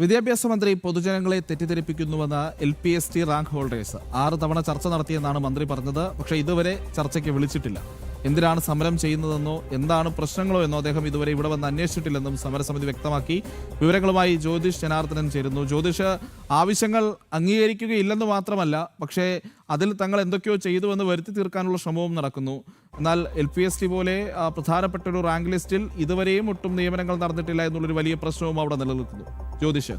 വിദ്യാഭ്യാസ മന്ത്രി പൊതുജനങ്ങളെ തെറ്റിദ്ധരിപ്പിക്കുന്നുവെന്ന് LPST റാങ്ക് ഹോൾഡേഴ്സ് 6 തവണ ചർച്ച നടത്തിയെന്നാണ് മന്ത്രി പറഞ്ഞത്. പക്ഷേ ഇതുവരെ ചർച്ചയ്ക്ക് വിളിച്ചിട്ടില്ല. എന്തിനാണ് സമരം ചെയ്യുന്നതെന്നോ എന്താണ് പ്രശ്നങ്ങളോ എന്നോ അദ്ദേഹം ഇതുവരെ ഇവിടെ വന്ന് അന്വേഷിച്ചിട്ടില്ലെന്നും സമരസമിതി വ്യക്തമാക്കി. വിവരങ്ങളുമായി ജ്യോതിഷ് ജനാർദ്ദനൻ ചേരുന്നു. ജ്യോതിഷ്, ആവശ്യങ്ങൾ അംഗീകരിക്കുകയില്ലെന്ന് മാത്രമല്ല, പക്ഷേ അതിൽ തങ്ങൾ എന്തൊക്കെയോ ചെയ്തുവെന്ന് വരുത്തി തീർക്കാനുള്ള ശ്രമവും നടക്കുന്നു. എന്നാൽ LPST പോലെ പ്രധാനപ്പെട്ട ഒരു റാങ്ക് ലിസ്റ്റിൽ ഇതുവരെയും ഒട്ടും നിയമനങ്ങൾ നടന്നിട്ടില്ല എന്നുള്ളൊരു വലിയ പ്രശ്നവും അവിടെ നിലനിൽക്കുന്നു. ജ്യോതിഷ്,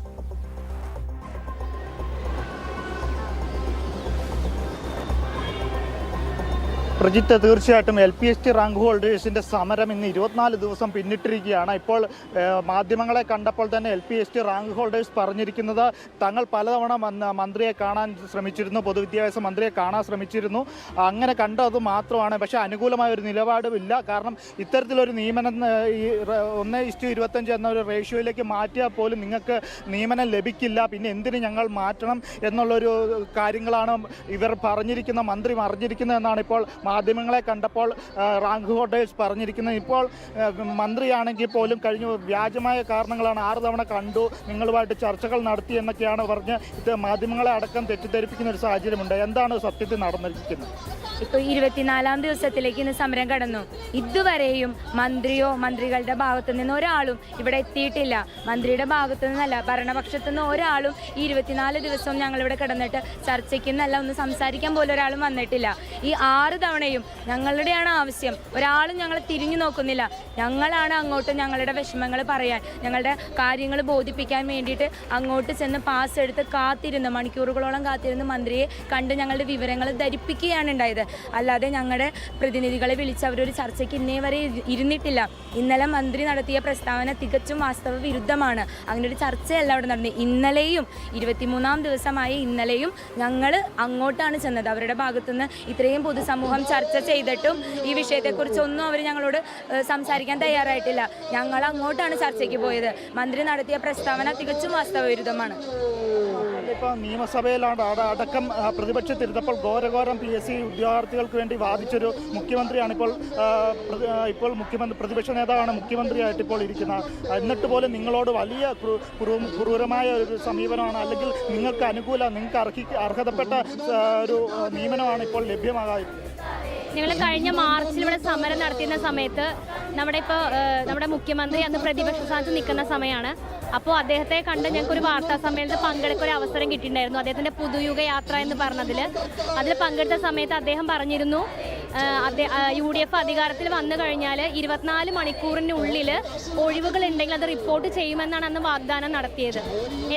പ്രജിത്ത്, തീർച്ചയായിട്ടും LPST റാങ്ക് ഹോൾഡേഴ്സിൻ്റെ സമരം ഇന്ന് 24 ദിവസം പിന്നിട്ടിരിക്കുകയാണ്. ഇപ്പോൾ മാധ്യമങ്ങളെ കണ്ടപ്പോൾ തന്നെ LPST റാങ്ക് ഹോൾഡേഴ്സ് പറഞ്ഞിരിക്കുന്നത് തങ്ങൾ പലതവണ മന്ത്രിയെ കാണാൻ ശ്രമിച്ചിരുന്നു, പൊതുവിദ്യാഭ്യാസ മന്ത്രിയെ കാണാൻ ശ്രമിച്ചിരുന്നു. അങ്ങനെ കണ്ടത് മാത്രമാണ്. പക്ഷേ അനുകൂലമായ ഒരു നിലപാടുമില്ല. കാരണം ഇത്തരത്തിലൊരു നിയമനം 1:25 എന്ന ഒരു റേഷ്യോയിലേക്ക് മാറ്റിയാൽ പോലും നിങ്ങൾക്ക് നിയമനം ലഭിക്കില്ല, പിന്നെ എന്തിന് ഞങ്ങൾ മാറ്റണം എന്നുള്ളൊരു കാര്യങ്ങളാണ് ഇവർ പറഞ്ഞിരിക്കുന്ന, മന്ത്രി അറിഞ്ഞിരിക്കുന്നതെന്നാണ് ഇപ്പോൾ മാധ്യമങ്ങളെ കണ്ടപ്പോൾ റാങ്ക് ഹോൾഡേഴ്സ് പറഞ്ഞിരിക്കുന്നത്. ഇപ്പോൾ മന്ത്രിയാണെങ്കിൽ പോലും കഴിഞ്ഞ വ്യാജമായ കാരണങ്ങളാണ് 6 തവണ കണ്ടു, നിങ്ങളുമായിട്ട് ചർച്ചകൾ നടത്തി എന്നൊക്കെയാണ് പറഞ്ഞ് ഇത് മാധ്യമങ്ങളെ അടക്കം തെറ്റിദ്ധരിപ്പിക്കുന്ന ഒരു സാഹചര്യമുണ്ട്. എന്താണ് സത്യത്തിൽ നടന്നിരിക്കുന്നത്? ഇപ്പോൾ 24-ാം ദിവസത്തിലേക്ക് ഇന്ന് സമരം കടന്നു. ഇതുവരെയും മന്ത്രിയോ മന്ത്രികളുടെ ഭാഗത്തു നിന്ന് ഒരാളും ഇവിടെ എത്തിയിട്ടില്ല. മന്ത്രിയുടെ ഭാഗത്തു നിന്നല്ല, ഭരണപക്ഷത്തു നിന്ന് ഒരാളും ഈ 24 ദിവസവും ഞങ്ങളിവിടെ കിടന്നിട്ട് ചർച്ചയ്ക്കെന്നല്ല ഒന്ന് സംസാരിക്കാൻ പോലും ഒരാളും വന്നിട്ടില്ല. ഈ 6 തവണയും ഞങ്ങളുടെയാണ് ആവശ്യം, ഒരാളും ഞങ്ങളെ തിരിഞ്ഞു നോക്കുന്നില്ല. ഞങ്ങളാണ് അങ്ങോട്ട് ഞങ്ങളുടെ വിഷമങ്ങൾ പറയാൻ, ഞങ്ങളുടെ കാര്യങ്ങൾ ബോധിപ്പിക്കാൻ വേണ്ടിയിട്ട് അങ്ങോട്ട് ചെന്ന് പാസ് എടുത്ത് കാത്തിരുന്ന് മണിക്കൂറുകളോളം കാത്തിരുന്ന് മന്ത്രിയെ കണ്ട് ഞങ്ങളുടെ വിവരങ്ങൾ ധരിപ്പിക്കുകയാണ് ഉണ്ടായത്. അല്ലാതെ ഞങ്ങളുടെ പ്രതിനിധികളെ വിളിച്ച് അവരൊരു ചർച്ചയ്ക്ക് ഇന്നേ വരെ ഇരുന്നിട്ടില്ല. ഇന്നലെ മന്ത്രി നടത്തിയ പ്രസ്താവന തികച്ചും വാസ്തവ വിരുദ്ധമാണ്. അങ്ങനെ ഒരു ചർച്ചയല്ല അവിടെ നടന്നത്. ഇന്നലെയും 23-ാം ദിവസമായ ഇന്നലെയും ഞങ്ങൾ അങ്ങോട്ടാണ് ചെന്നത്. അവരുടെ ഭാഗത്തുനിന്ന് ഇത്രയും പൊതുസമൂഹം ചർച്ച ചെയ്തിട്ടും ഈ വിഷയത്തെക്കുറിച്ചൊന്നും അവർ ഞങ്ങളോട് സംസാരിക്കാൻ തയ്യാറായിട്ടില്ല. ഞങ്ങൾ അങ്ങോട്ടാണ് ചർച്ചയ്ക്ക് പോയത്. മന്ത്രി നടത്തിയ പ്രസ്താവന തികച്ചും വാസ്തവ വിരുദ്ധമാണ്. ഇപ്പോൾ നിയമസഭയിലാണ് അടക്കം പ്രതിപക്ഷത്തിരുന്നപ്പോൾ ഘോരഘോരം PSC ഉദ്യോഗാർത്ഥികൾക്ക് വേണ്ടി വാദിച്ചൊരു മുഖ്യമന്ത്രിയാണ് ഇപ്പോൾ മുഖ്യമന്ത്രി, പ്രതിപക്ഷ നേതാവാണ് മുഖ്യമന്ത്രിയായിട്ട് ഇപ്പോൾ ഇരിക്കുന്നത്. എന്നിട്ട് പോലും നിങ്ങളോട് വലിയ ക്രൂരമായ ഒരു സമീപനമാണ്, അല്ലെങ്കിൽ നിങ്ങൾക്ക് നിങ്ങൾക്ക് അർഹതപ്പെട്ട ഒരു നിയമനമാണ് ഇപ്പോൾ ലഭ്യമാകാതിരിക്കുന്നത്. ഞങ്ങൾ കഴിഞ്ഞ മാർച്ചിൽ ഇവിടെ സമരം നടത്തിയിരുന്ന സമയത്ത് നമ്മുടെ മുഖ്യമന്ത്രി അന്ന് പ്രതിപക്ഷ സ്ഥാനത്ത് നിൽക്കുന്ന സമയമാണ്. അപ്പോൾ അദ്ദേഹത്തെ കണ്ട് ഞങ്ങൾക്കൊരു വാർത്താ സമ്മേളനത്തിൽ പങ്കെടുക്കാൻ ഒരു അവസരം കിട്ടിയിട്ടുണ്ടായിരുന്നു. അദ്ദേഹത്തിൻ്റെ പുതുയുഗ യാത്ര എന്ന് അതിൽ പങ്കെടുത്ത സമയത്ത് അദ്ദേഹം പറഞ്ഞിരുന്നു, UDF അധികാരത്തിൽ വന്നു കഴിഞ്ഞാൽ 24 മണിക്കൂറിനുള്ളിൽ ഒഴിവുകൾ ഉണ്ടെങ്കിൽ അത് റിപ്പോർട്ട് ചെയ്യുമെന്നാണ് അന്ന് വാഗ്ദാനം നടത്തിയത്.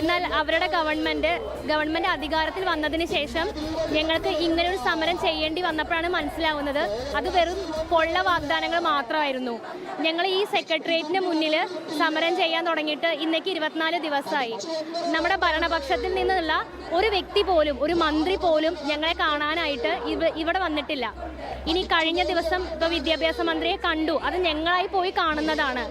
എന്നാൽ അവരുടെ ഗവൺമെൻറ് അധികാരത്തിൽ വന്നതിന് ശേഷം ഞങ്ങൾക്ക് ഇങ്ങനൊരു സമരം ചെയ്യേണ്ടി വന്നപ്പോഴാണ് മനസ്സിലാവുന്നത് അത് വെറും പൊള്ള വാഗ്ദാനങ്ങൾ മാത്രമായിരുന്നു. ഞങ്ങൾ ഈ സെക്രട്ടേറിയറ്റിന് മുന്നിൽ സമരം ചെയ്യാൻ തുടങ്ങിയിട്ട് ഇന്നേക്ക് 24 ദിവസമായി. നമ്മുടെ ഭരണപക്ഷത്തിൽ നിന്നുള്ള ഒരു വ്യക്തി പോലും, ഒരു മന്ത്രി പോലും ഞങ്ങളെ കാണാനായിട്ട് ഇവിടെ വന്നിട്ടില്ല. ഇനി കഴിഞ്ഞ ദിവസം ഇപ്പോൾ വിദ്യാഭ്യാസ മന്ത്രിയെ കണ്ടു, അത് ഞങ്ങളായി പോയി കാണുന്നതാണ്.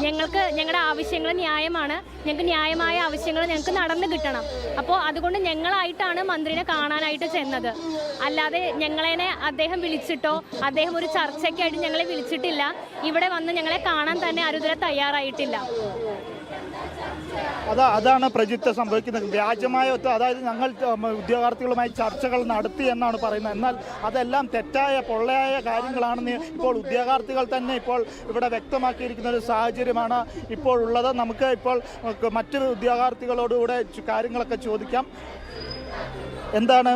ഞങ്ങളുടെ ആവശ്യങ്ങൾ ന്യായമാണ്, ഞങ്ങൾക്ക് ന്യായമായ ആവശ്യങ്ങൾ ഞങ്ങൾക്ക് നടന്നു കിട്ടണം. അപ്പോൾ അതുകൊണ്ട് ഞങ്ങളായിട്ടാണ് മന്ത്രിനെ കാണാനായിട്ട് ചെന്നത്. അല്ലാതെ ഞങ്ങളെ അദ്ദേഹം വിളിച്ചിട്ടോ അദ്ദേഹം ഒരു ചർച്ചയ്ക്കായിട്ട് ഞങ്ങളെ വിളിച്ചിട്ടില്ല. ഇവിടെ വന്ന് ഞങ്ങളെ കാണാൻ തന്നെ ആരും ഇതുവരെ തയ്യാറായിട്ടില്ല. അതാണ് പ്രജിത്ത് സംഭവിക്കുന്നത്. വ്യാജമായ, അതായത് ഞങ്ങൾ ഉദ്യോഗാർത്ഥികളുമായി ചർച്ചകൾ നടത്തി എന്നാണ് പറയുന്നത്. എന്നാൽ അതെല്ലാം തെറ്റായ പൊള്ളയായ കാര്യങ്ങളാണെന്ന് ഇപ്പോൾ ഉദ്യോഗാർത്ഥികൾ തന്നെ ഇപ്പോൾ ഇവിടെ വ്യക്തമാക്കിയിരിക്കുന്ന ഒരു സാഹചര്യമാണ് ഇപ്പോൾ ഉള്ളത്. നമുക്ക് ഇപ്പോൾ മറ്റു ഉദ്യോഗാർത്ഥികളോടുകൂടെ കാര്യങ്ങളൊക്കെ ചോദിക്കാം. എന്താണ്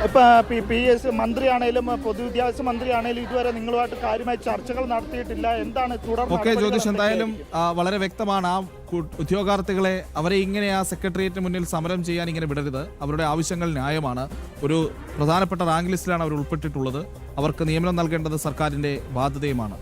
ഇപ്പോൾ PS മന്ത്രിയാണേലും പൊതുവിദ്യാഭ്യാസ മന്ത്രിയാണേലും ഇതുവരെ നിങ്ങളുമായിട്ട് കാര്യമായി ചർച്ചകൾ നടത്തിയിട്ടില്ല. എന്താണ് തുടർന്ന്? ജ്യോതിഷ്, എന്തായാലും വളരെ വ്യക്തമാണ്. ആ ഉദ്യോഗാർത്ഥികളെ അവരെ ഇങ്ങനെ ആ സെക്രട്ടേറിയറ്റിന് മുന്നിൽ സമരം ചെയ്യാൻ ഇങ്ങനെ വിടരുത്. അവരുടെ ആവശ്യങ്ങൾ ന്യായമാണ്. ഒരു പ്രധാനപ്പെട്ട റാങ്ക് ലിസ്റ്റിലാണ് അവർ ഉൾപ്പെട്ടിട്ടുള്ളത്. അവർക്ക് നിയമനം നൽകേണ്ടത് സർക്കാരിൻ്റെ ബാധ്യതയുമാണ്.